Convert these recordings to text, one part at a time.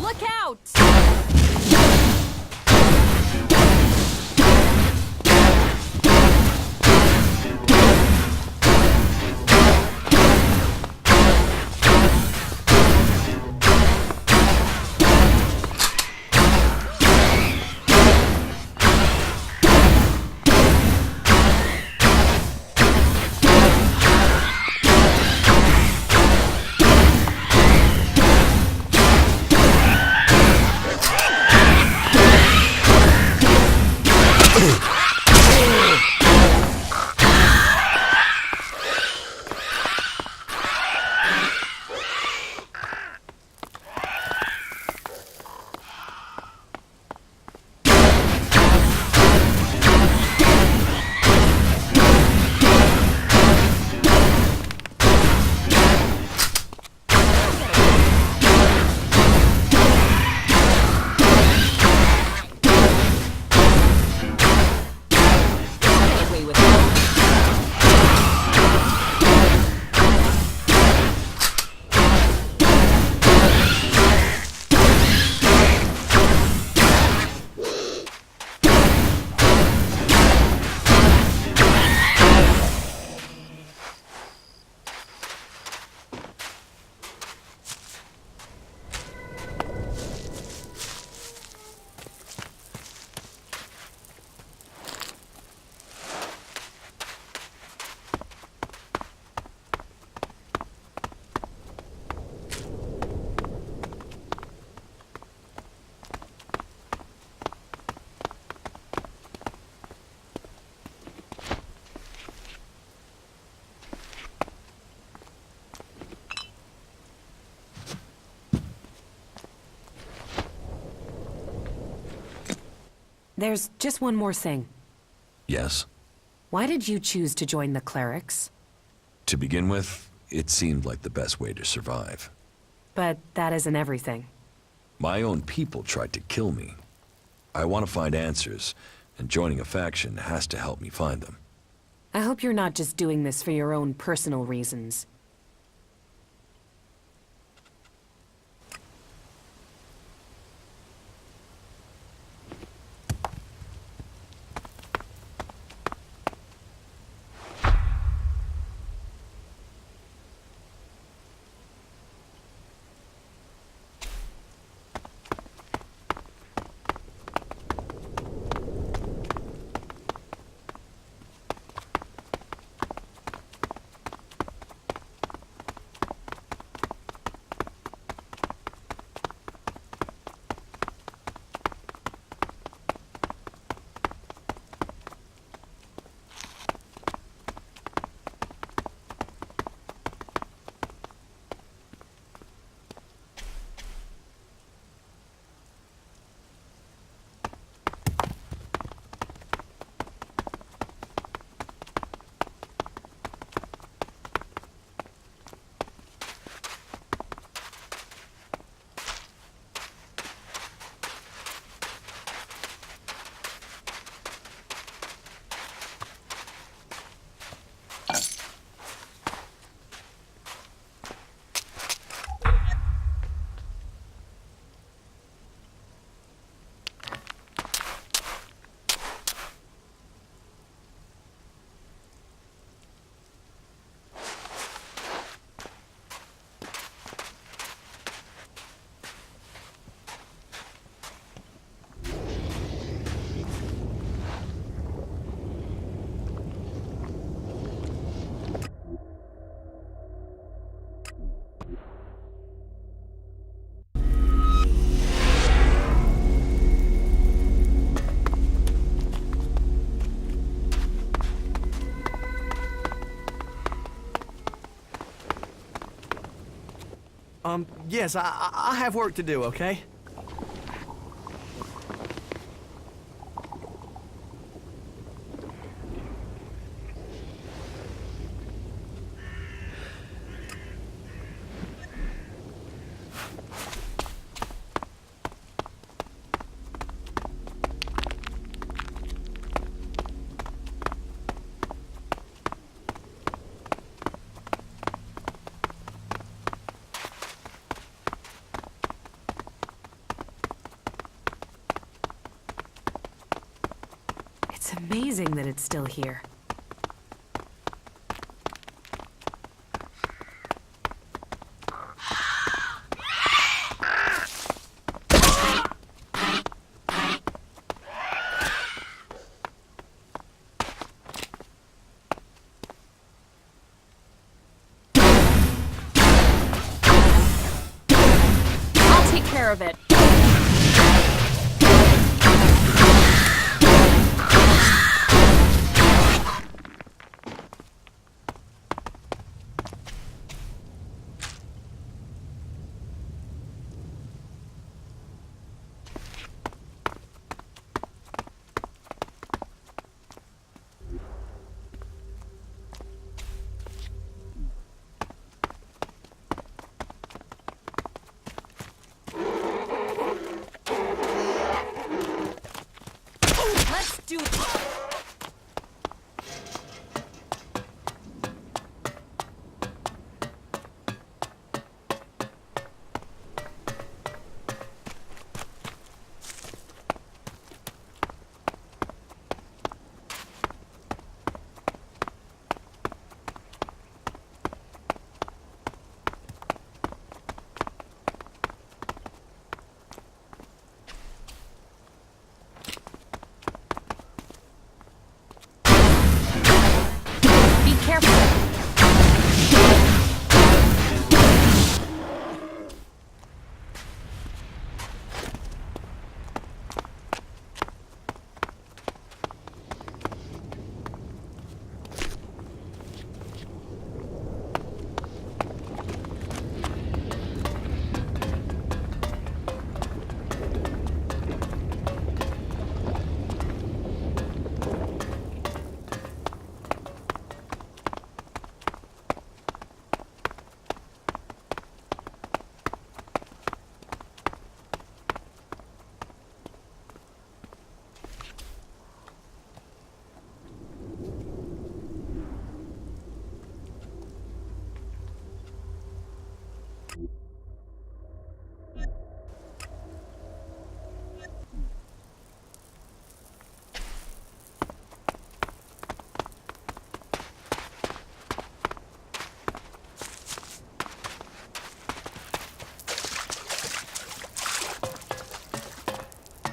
Look out! There's just one more thing. Yes? Why did you choose to join the clerics? To begin with, it seemed like the best way to survive. But that isn't everything. My own people tried to kill me. I want to find answers, and joining a faction has to help me find them. I hope you're not just doing this for your own personal reasons. Yes, I have work to do, okay? Amazing that it's still here. I'll take care of it. Let's do it. Be careful.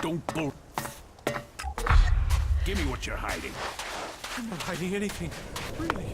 Don't bull. Give me what you're hiding. I'm not hiding anything. Really.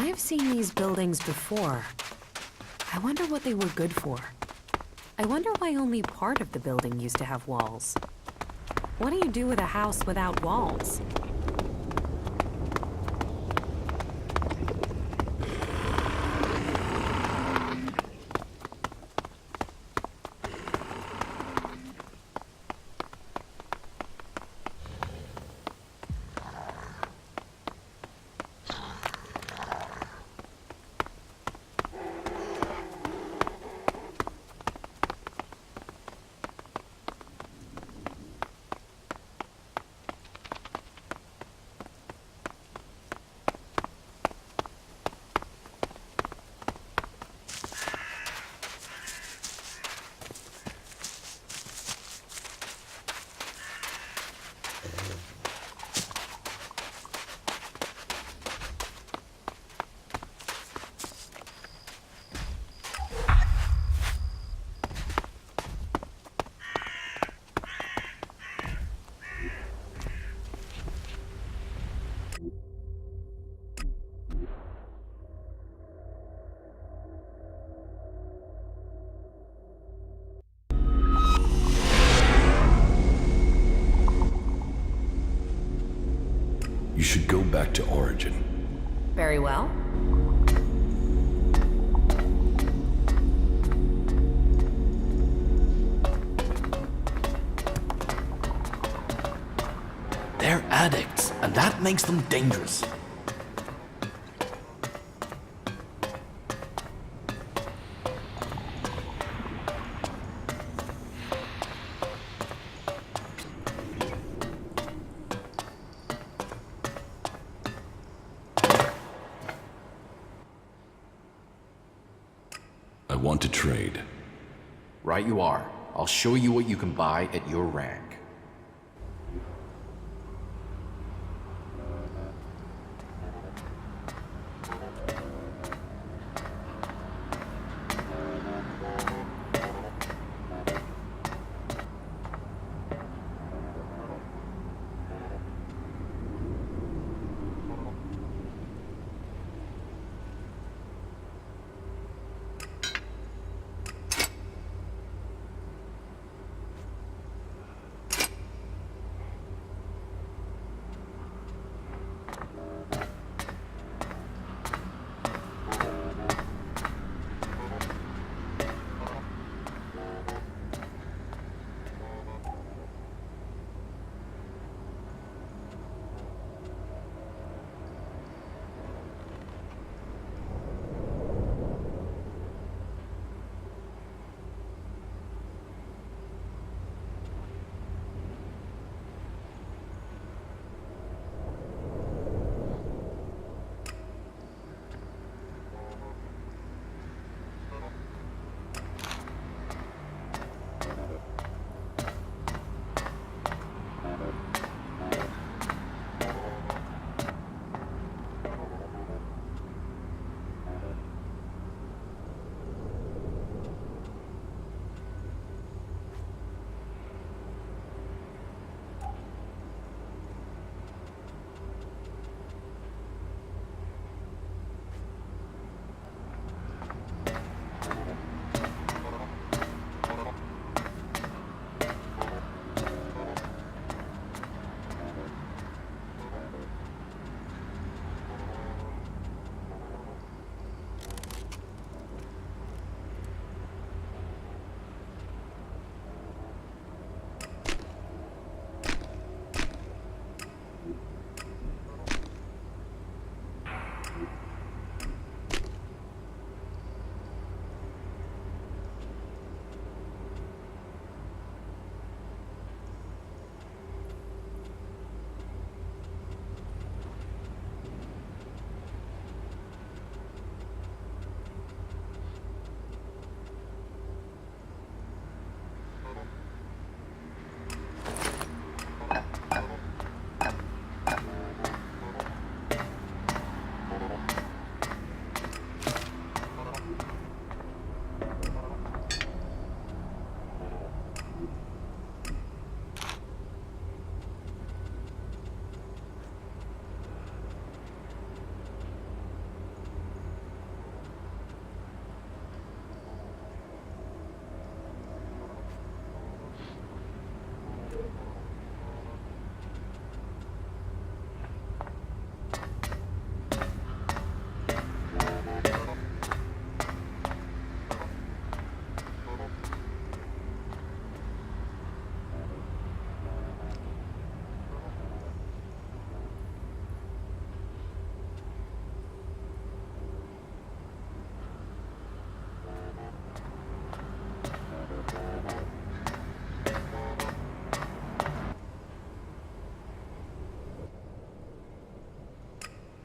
I've seen these buildings before. I wonder what they were good for. I wonder why only part of the building used to have walls. What do you do with a house without walls? should go back to Origin. Very well. They're addicts, and that makes them dangerous. I want to trade. Right you are. I'll show you what you can buy at your rank.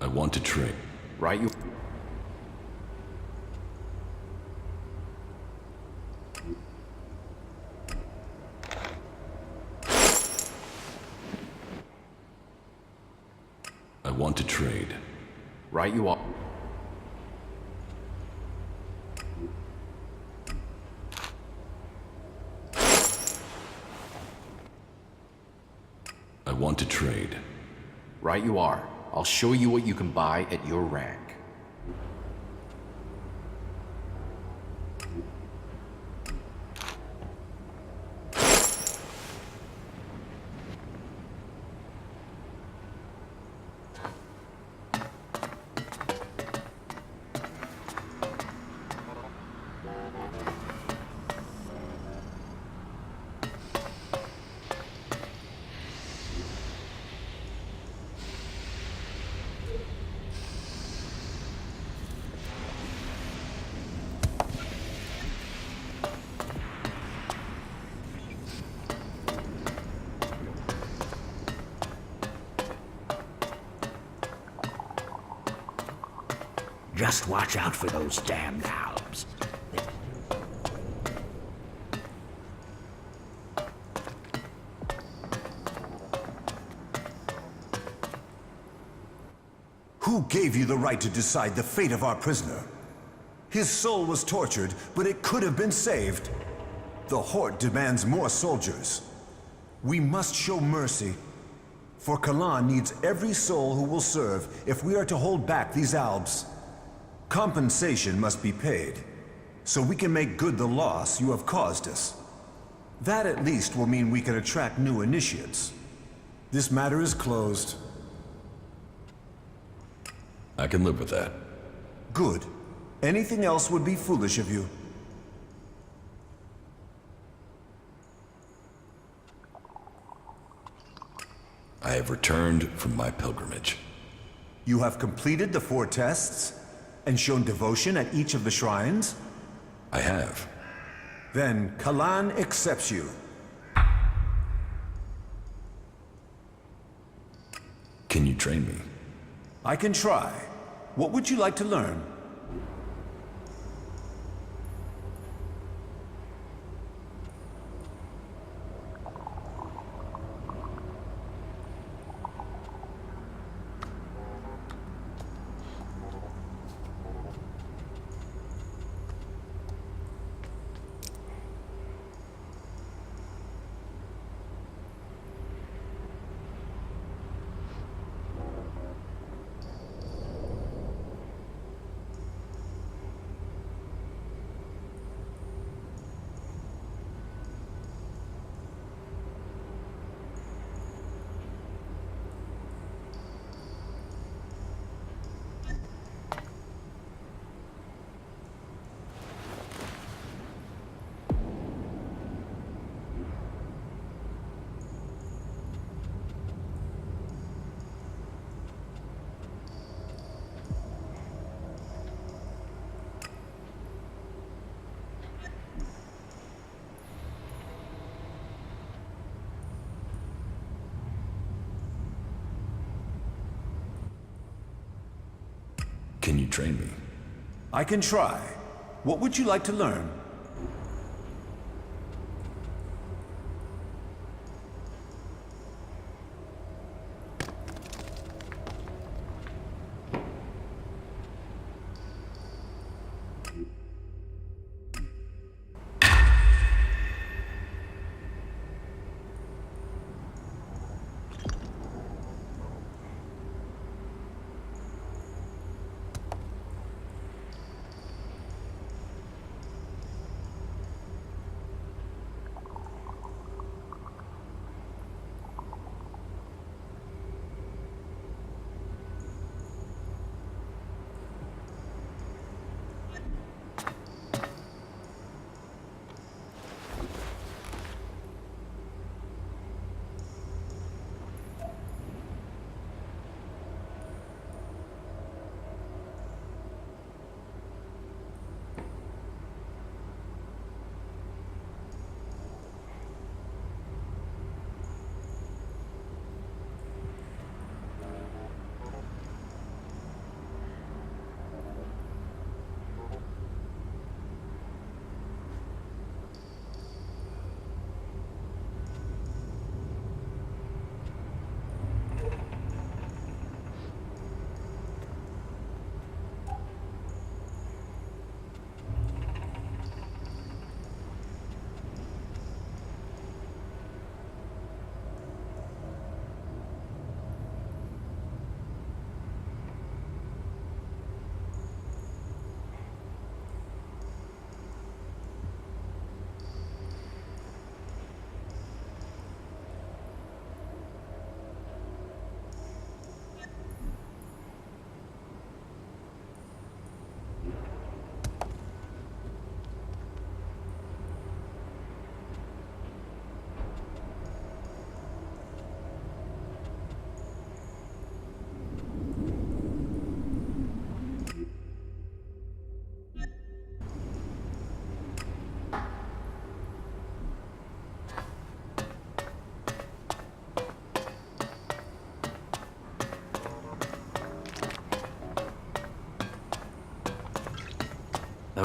I want to trade. Right you... I want to trade. Right you are. I want to trade. Right you are. I'll show you what you can buy at your rank. Just watch out for those damned Alps. Who gave you the right to decide the fate of our prisoner? His soul was tortured, but it could have been saved. The Horde demands more soldiers. We must show mercy. For Kalan needs every soul who will serve if we are to hold back these Albs. Compensation must be paid, so we can make good the loss you have caused us. That at least will mean we can attract new initiates. This matter is closed. I can live with that. Good. Anything else would be foolish of you. I have returned from my pilgrimage. You have completed the 4 tests and shown devotion at each of the shrines? I have. Then Kalan accepts you. Can you train me? I can try. What would you like to learn? Can you train me? I can try. What would you like to learn?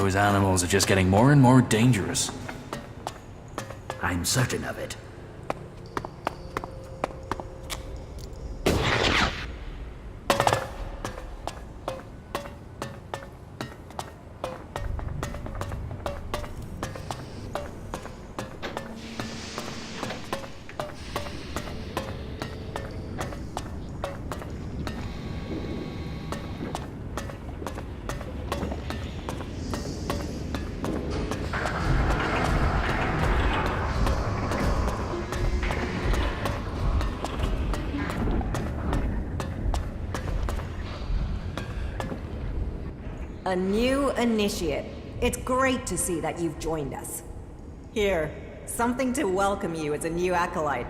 Those animals are just getting more and more dangerous. I'm certain of it. A new initiate. It's great to see that you've joined us. Here, something to welcome you as a new acolyte.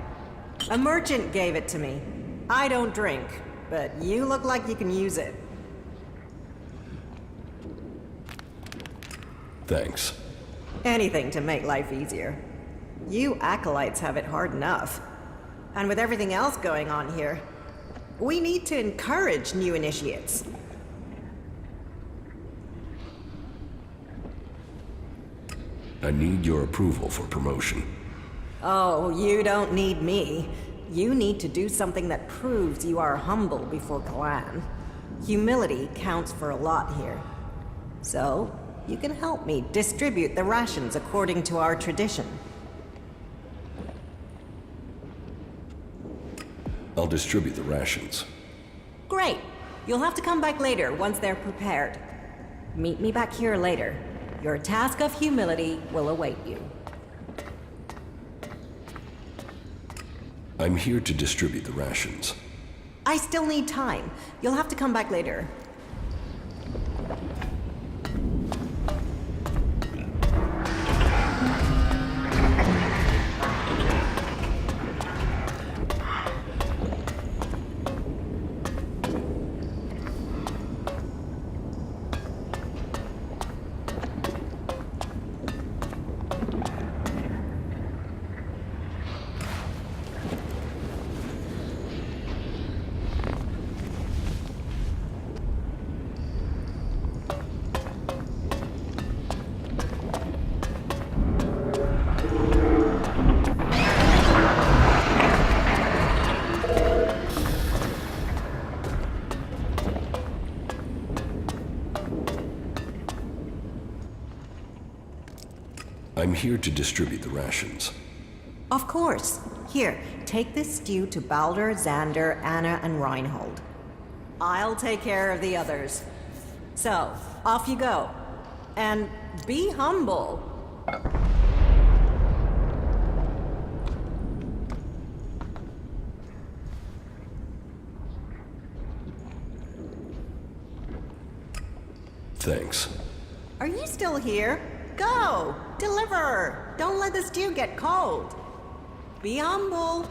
A merchant gave it to me. I don't drink, but you look like you can use it. Thanks. Anything to make life easier. You acolytes have it hard enough. And with everything else going on here, we need to encourage new initiates. I need your approval for promotion. Oh, you don't need me. You need to do something that proves you are humble before clan. Humility counts for a lot here. So, you can help me distribute the rations according to our tradition. I'll distribute the rations. Great. You'll have to come back later once they're prepared. Meet me back here later. Your task of humility will await you. I'm here to distribute the rations. I still need time. You'll have to come back later. I'm here to distribute the rations. Of course. Here, take this stew to Baldur, Xander, Anna, and Reinhold. I'll take care of the others. So, off you go. And be humble. Thanks. Are you still here? Go! Deliver! Don't let the stew get cold. Be humble.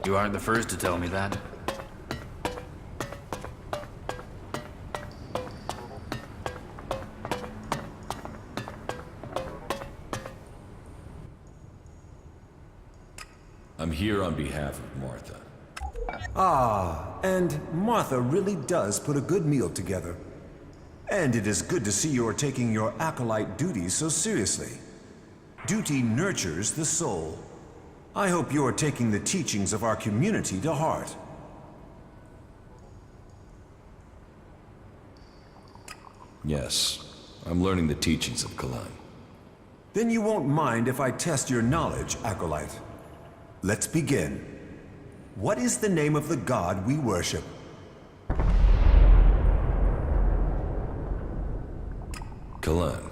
You aren't the first to tell me that. I'm here on behalf of Martha. Ah, and Martha really does put a good meal together. And it is good to see you are taking your acolyte duties so seriously. Duty nurtures the soul. I hope you are taking the teachings of our community to heart. Yes, I'm learning the teachings of Kalan. Then you won't mind if I test your knowledge, acolyte. Let's begin. What is the name of the god we worship? Kalan.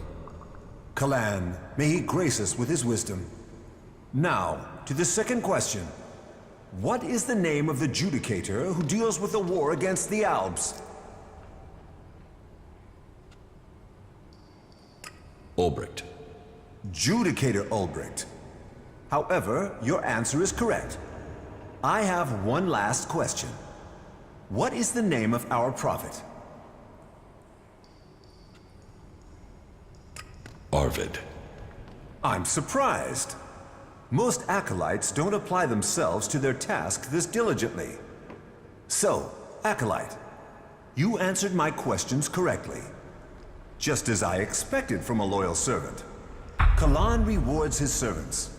Kalan, may he grace us with his wisdom. Now, to the second question. What is the name of the judicator who deals with the war against the Alps? Ulbricht. Judicator Ulbricht. However, your answer is correct. I have one last question. What is the name of our prophet? Arvid. I'm surprised. Most acolytes don't apply themselves to their task this diligently. So, acolyte, you answered my questions correctly. Just as I expected from a loyal servant. Kalan rewards his servants.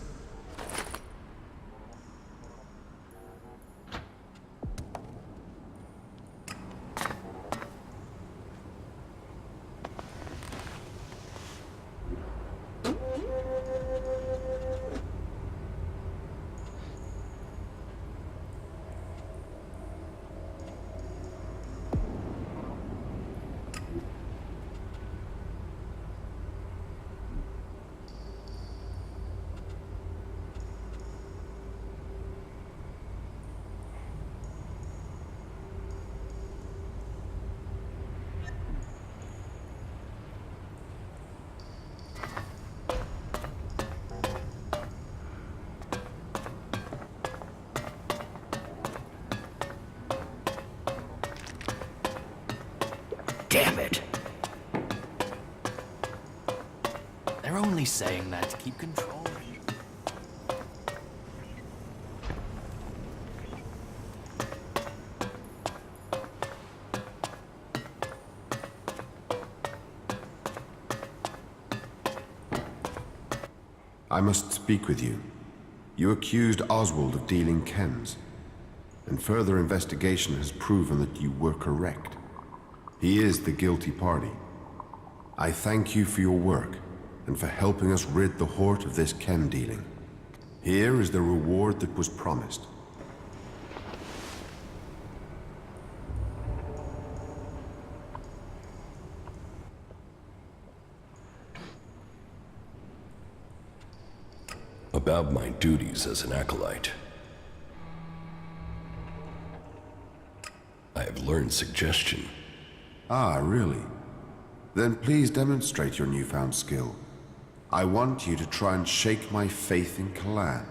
Damn it! They're only saying that to keep control. I must speak with you. You accused Oswald of dealing chems, and further investigation has proven that you were correct. He is the guilty party. I thank you for your work, and for helping us rid the Hort of this chem dealing. Here is the reward that was promised. About my duties as an acolyte. I have learned suggestion. Ah, really? Then please demonstrate your newfound skill. I want you to try and shake my faith in Kalan.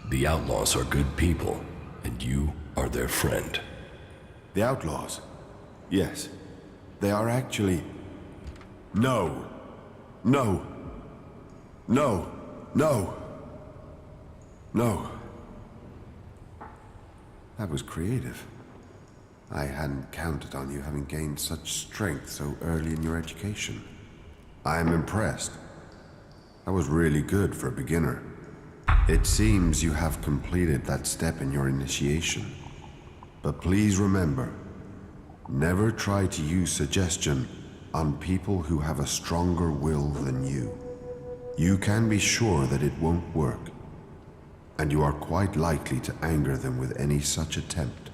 The outlaws are good people, and you are their friend. The outlaws? Yes. They are actually... No. No. No. No. No. That was creative. I hadn't counted on you having gained such strength so early in your education. I am impressed. That was really good for a beginner. It seems you have completed that step in your initiation. But please remember, never try to use suggestion on people who have a stronger will than you. You can be sure that it won't work, and you are quite likely to anger them with any such attempt.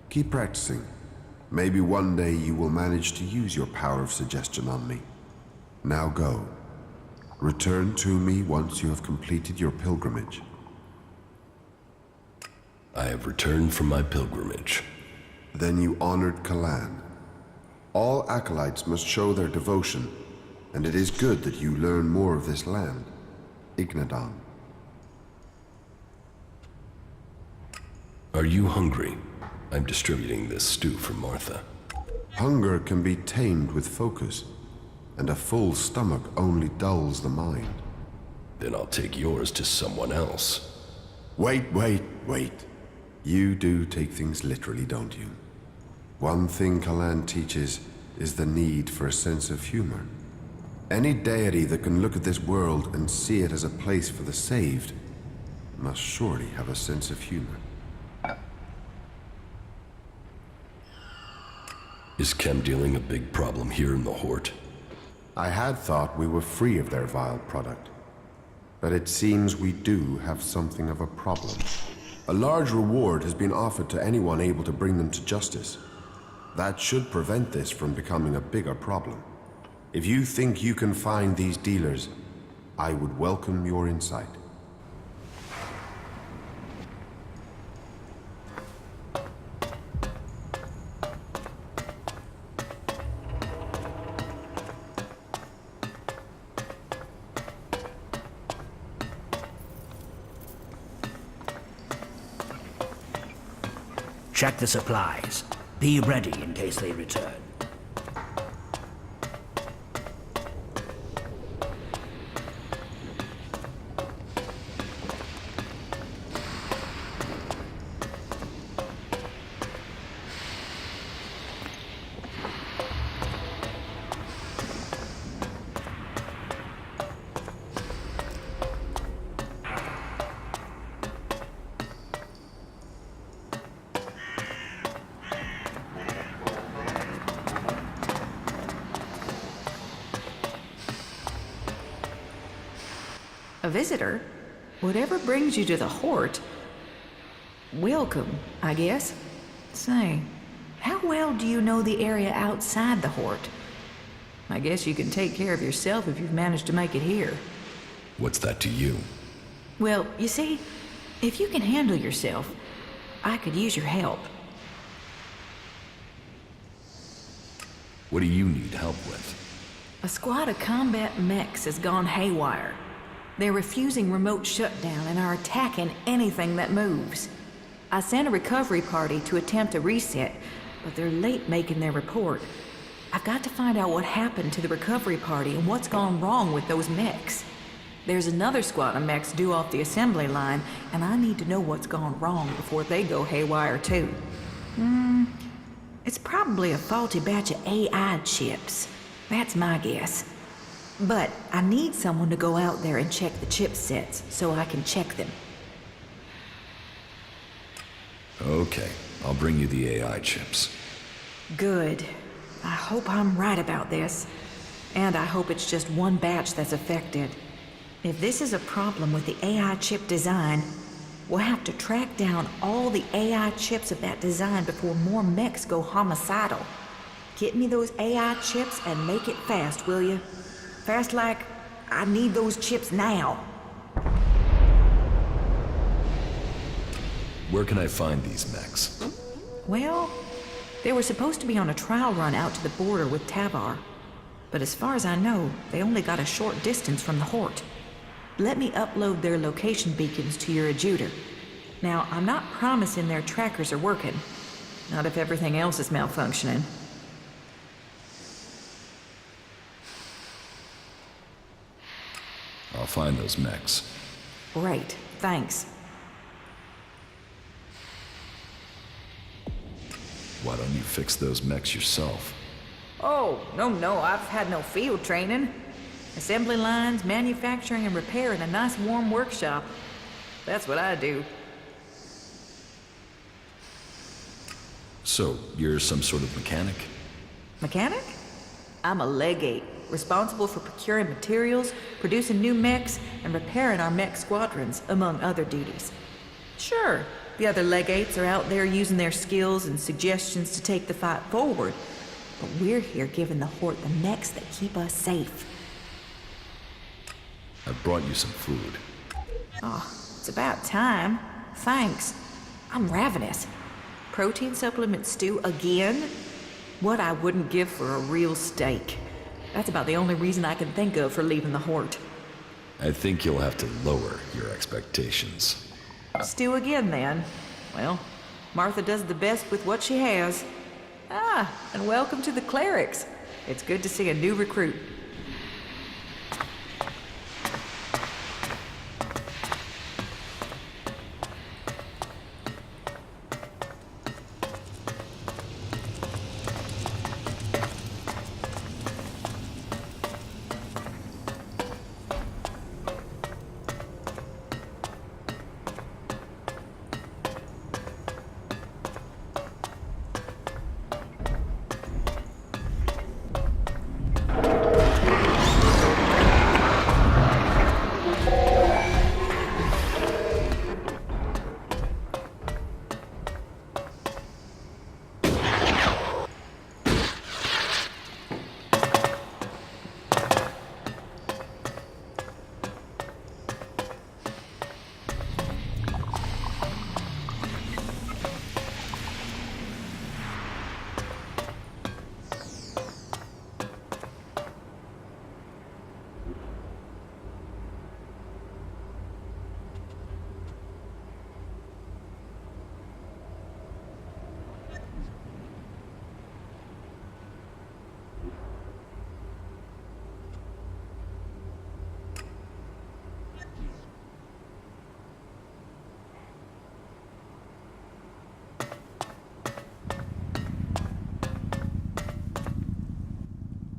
Keep practicing. Maybe one day you will manage to use your power of suggestion on me. Now go. Return to me once you have completed your pilgrimage. I have returned from my pilgrimage. Then you honored Kalan. All acolytes must show their devotion, and it is good that you learn more of this land, Ignadon. Are you hungry? I'm distributing this stew for Martha. Hunger can be tamed with focus, and a full stomach only dulls the mind. Then I'll take yours to someone else. Wait. You do take things literally, don't you? One thing Kalan teaches is the need for a sense of humor. Any deity that can look at this world and see it as a place for the saved must surely have a sense of humor. Is chem dealing a big problem here in the Hort? I had thought we were free of their vile product, but it seems we do have something of a problem. A large reward has been offered to anyone able to bring them to justice. That should prevent this from becoming a bigger problem. If you think you can find these dealers, I would welcome your insight. Check the supplies. Be ready in case they return. A visitor? Whatever brings you to the Hort? Welcome, I guess. Say, how well do you know the area outside the Hort? I guess you can take care of yourself if you've managed to make it here. What's that to you? Well, you see, if you can handle yourself, I could use your help. What do you need help with? A squad of combat mechs has gone haywire. They're refusing remote shutdown and are attacking anything that moves. I sent a recovery party to attempt a reset, but they're late making their report. I've got to find out what happened to the recovery party and what's gone wrong with those mechs. There's another squad of mechs due off the assembly line, and I need to know what's gone wrong before they go haywire too. It's probably a faulty batch of AI chips. That's my guess. But I need someone to go out there and check the chipsets so I can check them. Okay, I'll bring you the AI chips. Good. I hope I'm right about this. And I hope it's just one batch that's affected. If this is a problem with the AI chip design, we'll have to track down all the AI chips of that design before more mechs go homicidal. Get me those AI chips and make it fast, will you? Fast like, I need those chips now. Where can I find these mechs? Well, they were supposed to be on a trial run out to the border with Tavar. But as far as I know, they only got a short distance from the Hort. Let me upload their location beacons to your adjuter. Now, I'm not promising their trackers are working. Not if everything else is malfunctioning. I'll find those mechs. Great, thanks. Why don't you fix those mechs yourself? Oh, no, I've had no field training. Assembly lines, manufacturing, and repair in a nice warm workshop. That's what I do. So, you're some sort of mechanic? Mechanic? I'm a legate, responsible for procuring materials, producing new mechs, and repairing our mech squadrons, among other duties. Sure, the other legates are out there using their skills and suggestions to take the fight forward, but we're here giving the Hort the mechs that keep us safe. I brought you some food. Oh, it's about time. Thanks. I'm ravenous. Protein supplement stew again? What I wouldn't give for a real steak. That's about the only reason I can think of for leaving the Hort. I think you'll have to lower your expectations. Stew again, then. Well, Martha does the best with what she has. Ah, and welcome to the Clerics. It's good to see a new recruit.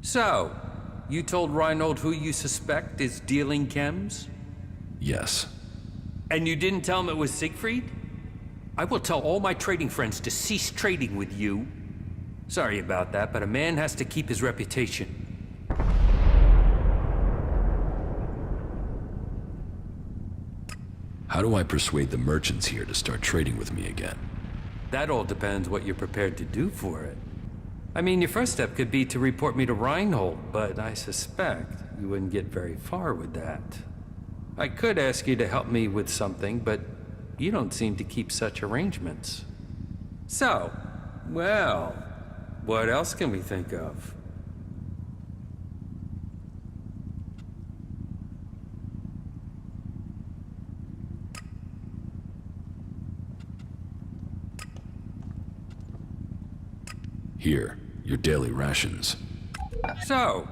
So, you told Reinhold who you suspect is dealing chems? Yes. And you didn't tell him it was Siegfried? I will tell all my trading friends to cease trading with you. Sorry about that, but a man has to keep his reputation. How do I persuade the merchants here to start trading with me again? That all depends what you're prepared to do for it. I mean, your first step could be to report me to Reinhold, but I suspect you wouldn't get very far with that. I could ask you to help me with something, but you don't seem to keep such arrangements. So, well, what else can we think of? Here, your daily rations. So,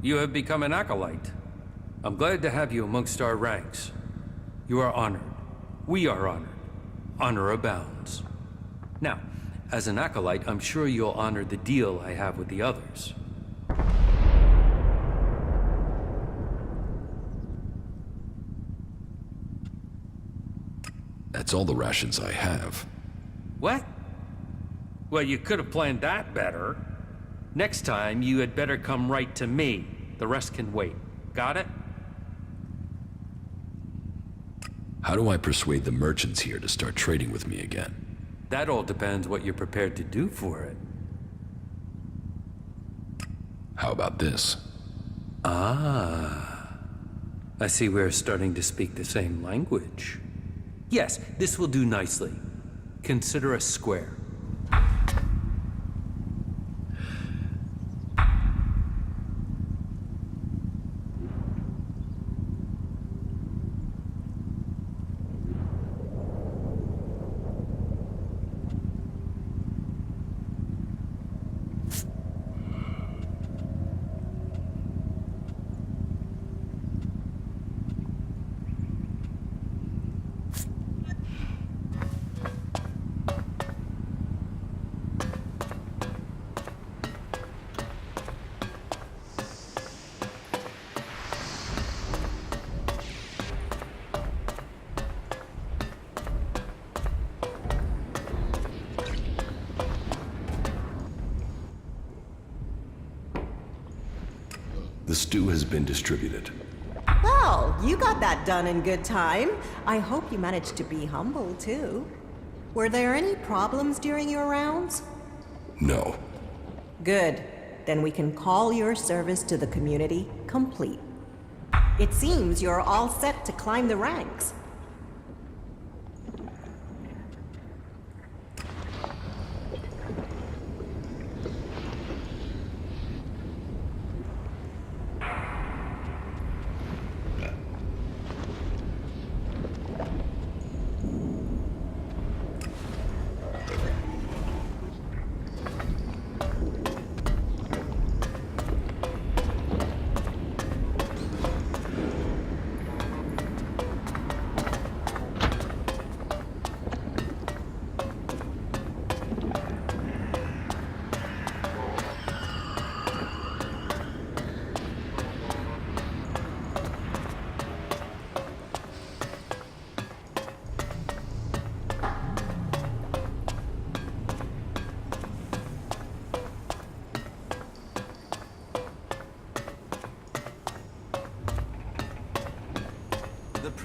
you have become an acolyte. I'm glad to have you amongst our ranks. You are honored. We are honored. Honor abounds. Now, as an acolyte, I'm sure you'll honor the deal I have with the others. That's all the rations I have. What? Well, you could have planned that better. Next time, you had better come right to me. The rest can wait. Got it? How do I persuade the merchants here to start trading with me again? That all depends what you're prepared to do for it. How about this? Ah. I see we're starting to speak the same language. Yes, this will do nicely. Consider us square. The stew has been distributed. Well, you got that done in good time. I hope you managed to be humble, too. Were there any problems during your rounds? No. Good. Then we can call your service to the community complete. It seems you're all set to climb the ranks.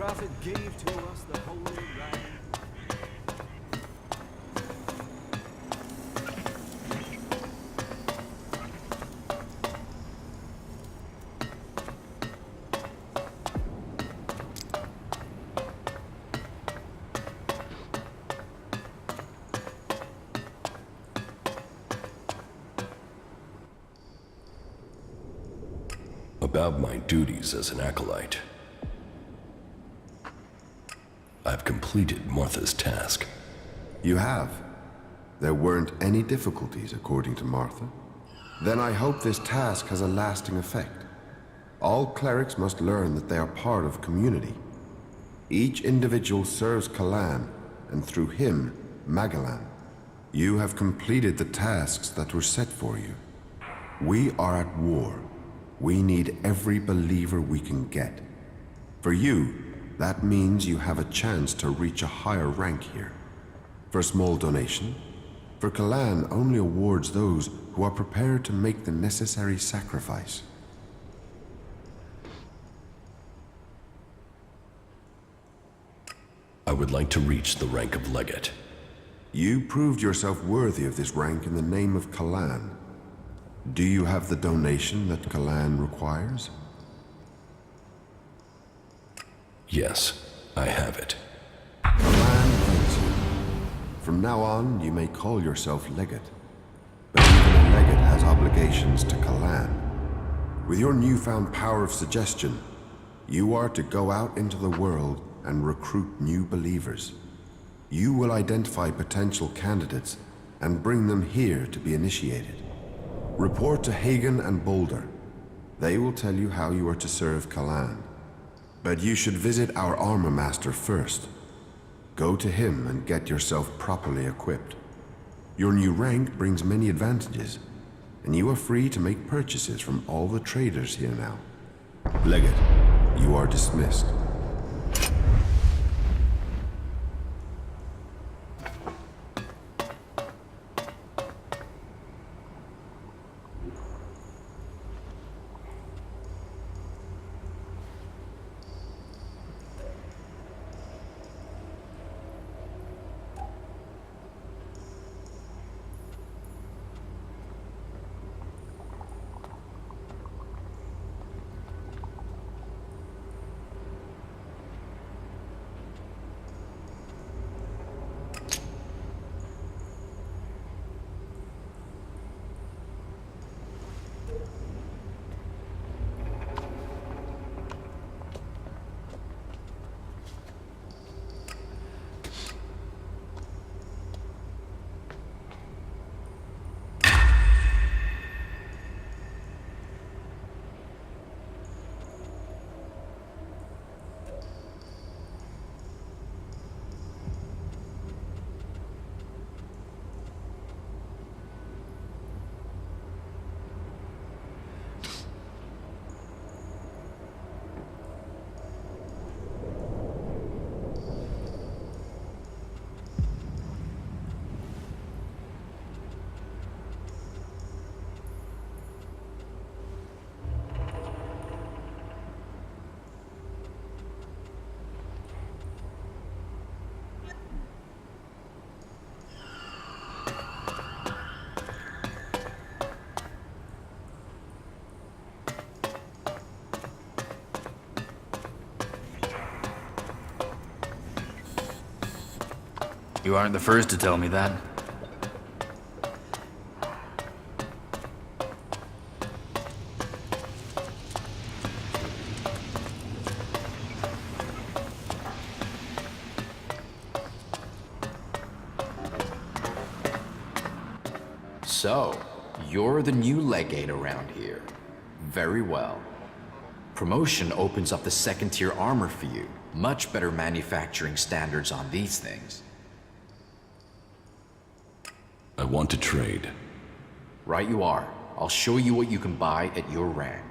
prophet gave to us the holy right. About my duties as an acolyte. I've completed Martha's task. You have? There weren't any difficulties, according to Martha? Then I hope this task has a lasting effect. All clerics must learn that they are part of community. Each individual serves Kalan, and through him, Magellan. You have completed the tasks that were set for you. We are at war. We need every believer we can get. For you, that means you have a chance to reach a higher rank here. For a small donation, for Kalan only awards those who are prepared to make the necessary sacrifice. I would like to reach the rank of legate. You proved yourself worthy of this rank in the name of Kalan. Do you have the donation that Kalan requires? Yes, I have it. Kalan thanks you. From now on, you may call yourself legate. But even a legate has obligations to Kalan. With your newfound power of suggestion, you are to go out into the world and recruit new believers. You will identify potential candidates and bring them here to be initiated. Report to Hagen and Boulder. They will tell you how you are to serve Kalan. But you should visit our armor master first. Go to him and get yourself properly equipped. Your new rank brings many advantages, and you are free to make purchases from all the traders here now. Legate, you are dismissed. You aren't the first to tell me that. So, you're the new legate around here. Very well. Promotion opens up the second-tier armor for you. Much better manufacturing standards on these things. I want to trade. Right you are. I'll show you what you can buy at your rank.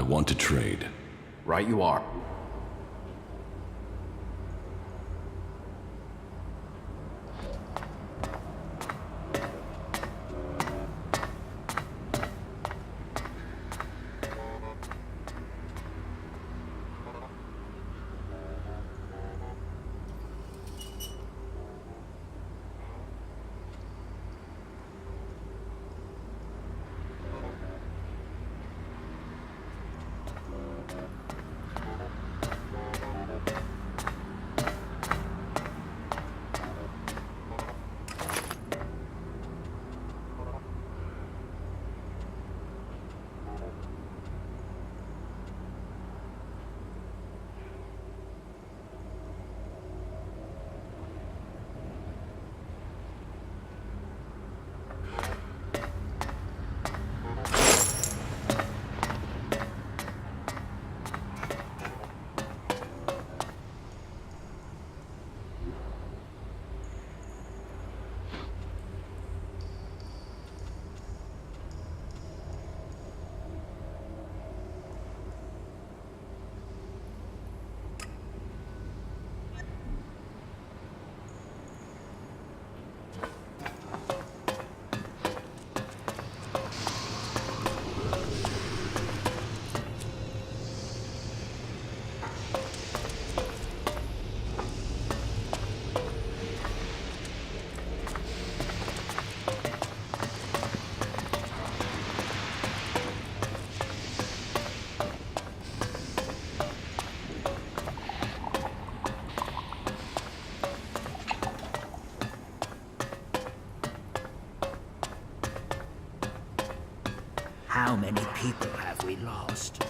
want to trade. Right you are. How many people have we lost?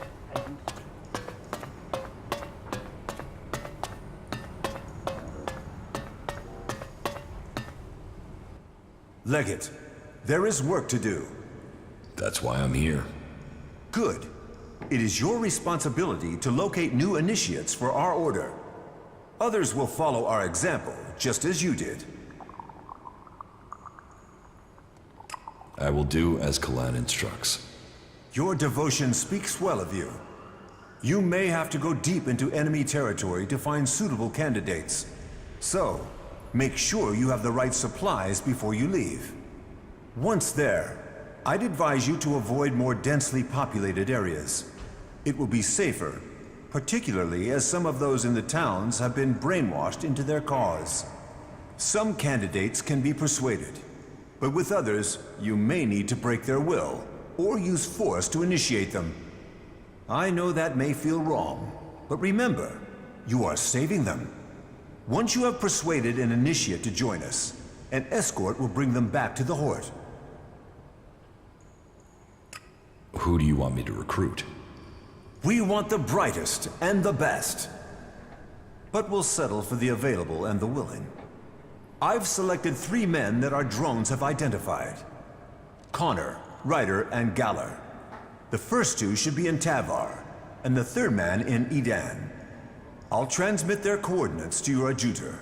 Legate, there is work to do. That's why I'm here. Good. It is your responsibility to locate new initiates for our order. Others will follow our example, just as you did. I will do as Kalan instructs. Your devotion speaks well of you. You may have to go deep into enemy territory to find suitable candidates. So, make sure you have the right supplies before you leave. Once there, I'd advise you to avoid more densely populated areas. It will be safer, particularly as some of those in the towns have been brainwashed into their cause. Some candidates can be persuaded, but with others, you may need to break their will, or use force to initiate them. I know that may feel wrong, but remember, you are saving them. Once you have persuaded an initiate to join us, an escort will bring them back to the Horde. Who do you want me to recruit? We want the brightest and the best. But we'll settle for the available and the willing. I've selected 3 men that our drones have identified. Connor, Ryder, and Galler. The first 2 should be in Tavar, and the 3rd man in Edan. I'll transmit their coordinates to your adjutor.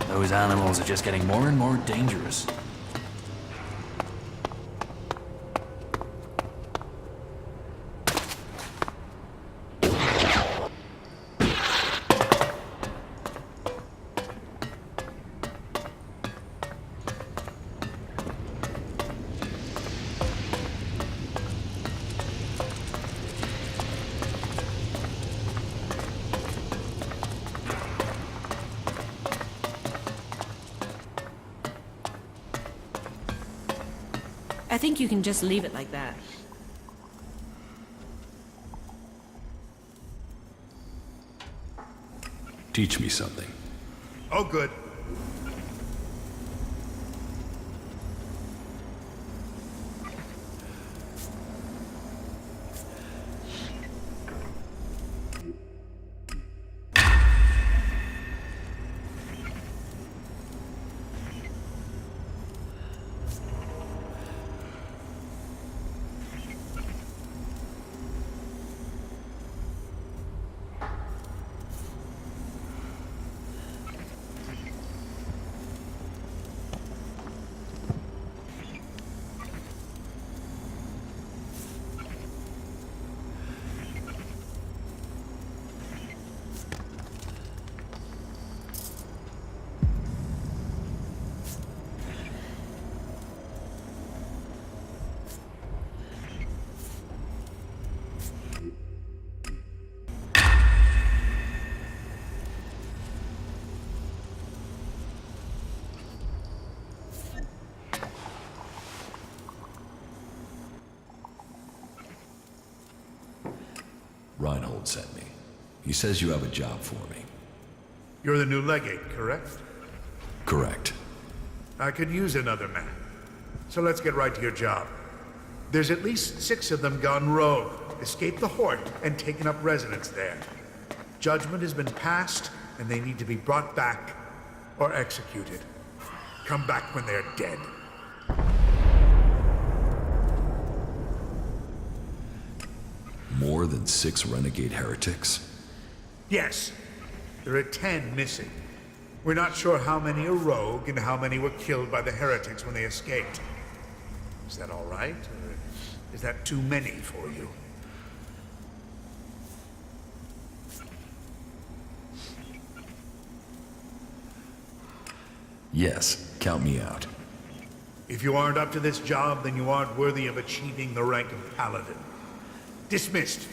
Those animals are just getting more and more dangerous. I think you can just leave it like that. Teach me something. Oh, good. Reinhold sent me. He says you have a job for me. You're the new legate, correct? Correct. I could use another man. So let's get right to your job. There's at least 6 of them gone rogue, escaped the Hort, and taken up residence there. Judgment has been passed, and they need to be brought back or executed. Come back when they're dead. More than 6 renegade heretics? Yes. There are 10 missing. We're not sure how many are rogue and how many were killed by the heretics when they escaped. Is that all right? Or is that too many for you? Yes, count me out. If you aren't up to this job, then you aren't worthy of achieving the rank of Paladin. Dismissed.